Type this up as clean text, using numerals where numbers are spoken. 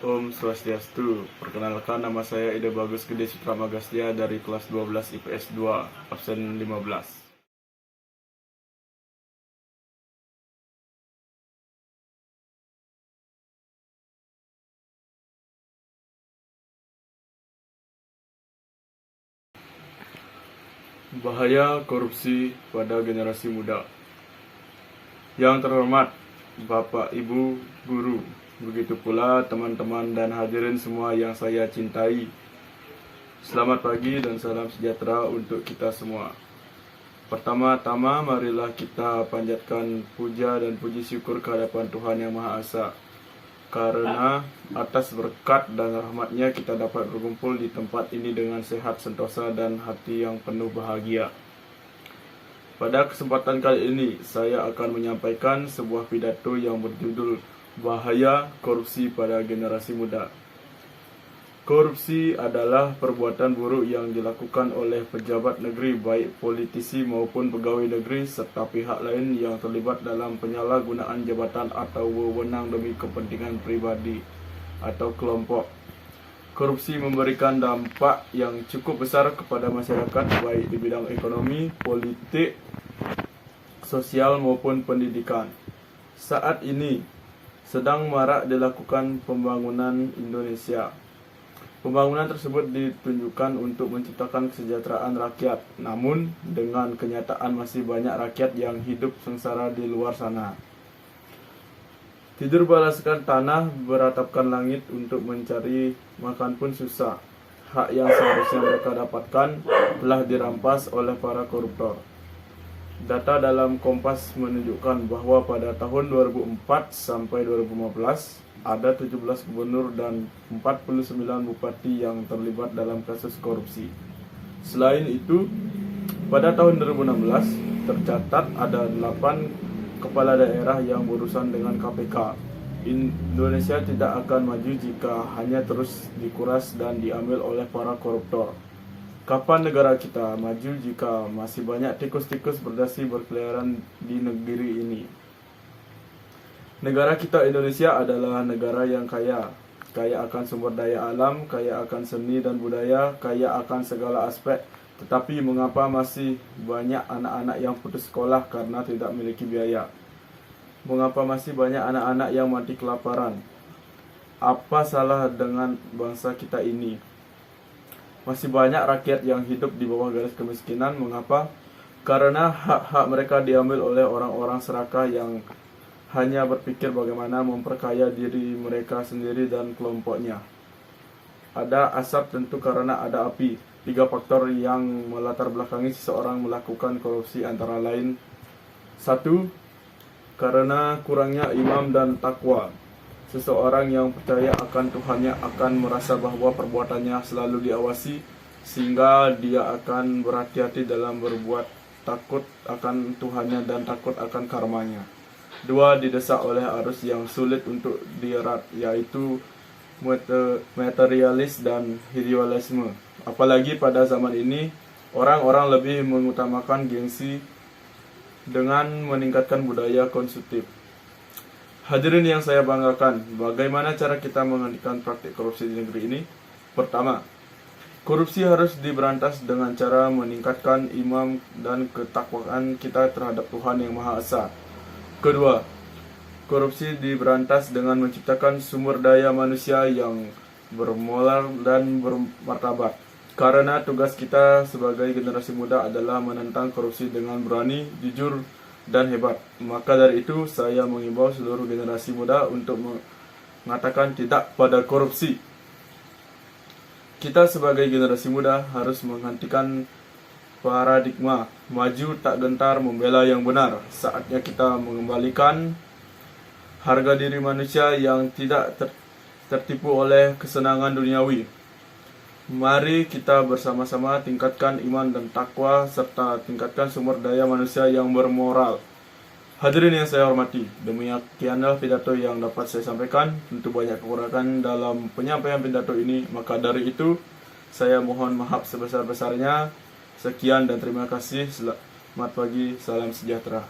Om Swastiastu. Perkenalkan, nama saya Ida Bagus Gede Citra Magastia dari kelas 12 IPS 2, absen 15. Bahaya korupsi pada generasi muda. Yang terhormat Bapak, Ibu, Guru, begitu pula teman-teman dan hadirin semua yang saya cintai. Selamat pagi dan salam sejahtera untuk kita semua. Pertama-tama marilah kita panjatkan puja dan puji syukur kehadapan Tuhan Yang Maha Esa, karena atas berkat dan rahmatnya kita dapat berkumpul di tempat ini dengan sehat sentosa dan hati yang penuh bahagia. Pada kesempatan kali ini saya akan menyampaikan sebuah pidato yang berjudul Bahaya Korupsi pada Generasi Muda. Korupsi adalah perbuatan buruk yang dilakukan oleh pejabat negeri, baik politisi maupun pegawai negeri serta pihak lain yang terlibat dalam penyalahgunaan jabatan atau wewenang demi kepentingan pribadi atau kelompok. Korupsi memberikan dampak yang cukup besar kepada masyarakat, baik di bidang ekonomi, politik, sosial maupun pendidikan. Saat ini sedang marak dilakukan pembangunan Indonesia. Pembangunan tersebut ditunjukkan untuk menciptakan kesejahteraan rakyat, namun dengan kenyataan masih banyak rakyat yang hidup sengsara di luar sana. Tidur beraskan tanah, beratapkan langit untuk mencari makan pun susah. Hak yang seharusnya mereka dapatkan telah dirampas oleh para koruptor. Data dalam Kompas menunjukkan bahwa pada tahun 2004 sampai 2015 ada 17 gubernur dan 49 bupati yang terlibat dalam kasus korupsi. Selain itu, pada tahun 2016 tercatat ada 8 kepala daerah yang berurusan dengan KPK. Indonesia tidak akan maju jika hanya terus dikuras dan diambil oleh para koruptor. Kapan negara kita maju jika masih banyak tikus-tikus berdasi berkeliaran di negeri ini? Negara kita Indonesia adalah negara yang kaya akan sumber daya alam, kaya akan seni dan budaya, kaya akan segala aspek. Tetapi mengapa masih banyak anak-anak yang putus sekolah karena tidak memiliki biaya? Mengapa masih banyak anak-anak yang mati kelaparan? Apa salah dengan bangsa kita ini? Masih banyak rakyat yang hidup di bawah garis kemiskinan. Mengapa? Karena hak-hak mereka diambil oleh orang-orang serakah yang hanya berpikir bagaimana memperkaya diri mereka sendiri dan kelompoknya. Ada asap tentu karena ada api. 3 faktor yang melatar belakangi seseorang melakukan korupsi antara lain: 1. Karena kurangnya imam dan takwa. Seseorang yang percaya akan Tuhannya akan merasa bahwa perbuatannya selalu diawasi, sehingga dia akan berhati-hati dalam berbuat, takut akan Tuhannya dan takut akan karmanya. 2. Didesak oleh arus yang sulit untuk dierat, yaitu materialis dan idealisme. Apalagi pada zaman ini, orang-orang lebih mengutamakan gengsi dengan meningkatkan budaya konsumtif. Hadirin yang saya banggakan, bagaimana cara kita menghentikan praktik korupsi di negeri ini? Pertama, korupsi harus diberantas dengan cara meningkatkan iman dan ketakwaan kita terhadap Tuhan Yang Maha Esa. Kedua, korupsi diberantas dengan menciptakan sumber daya manusia yang bermoral dan bermartabat. Karena tugas kita sebagai generasi muda adalah menentang korupsi dengan berani, jujur, dan hebat. Maka dari itu saya mengimbau seluruh generasi muda untuk mengatakan tidak pada korupsi. Kita sebagai generasi muda harus menghentikan paradigma maju tak gentar membela yang benar. Saatnya kita mengembalikan harga diri manusia yang tidak tertipu oleh kesenangan duniawi. Mari kita bersama-sama tingkatkan iman dan takwa serta tingkatkan sumber daya manusia yang bermoral. Hadirin yang saya hormati, demikianlah pidato yang dapat saya sampaikan. Tentu banyak kekurangan dalam penyampaian pidato ini, maka dari itu saya mohon maaf sebesar-besarnya. Sekian dan terima kasih. Selamat pagi, salam sejahtera.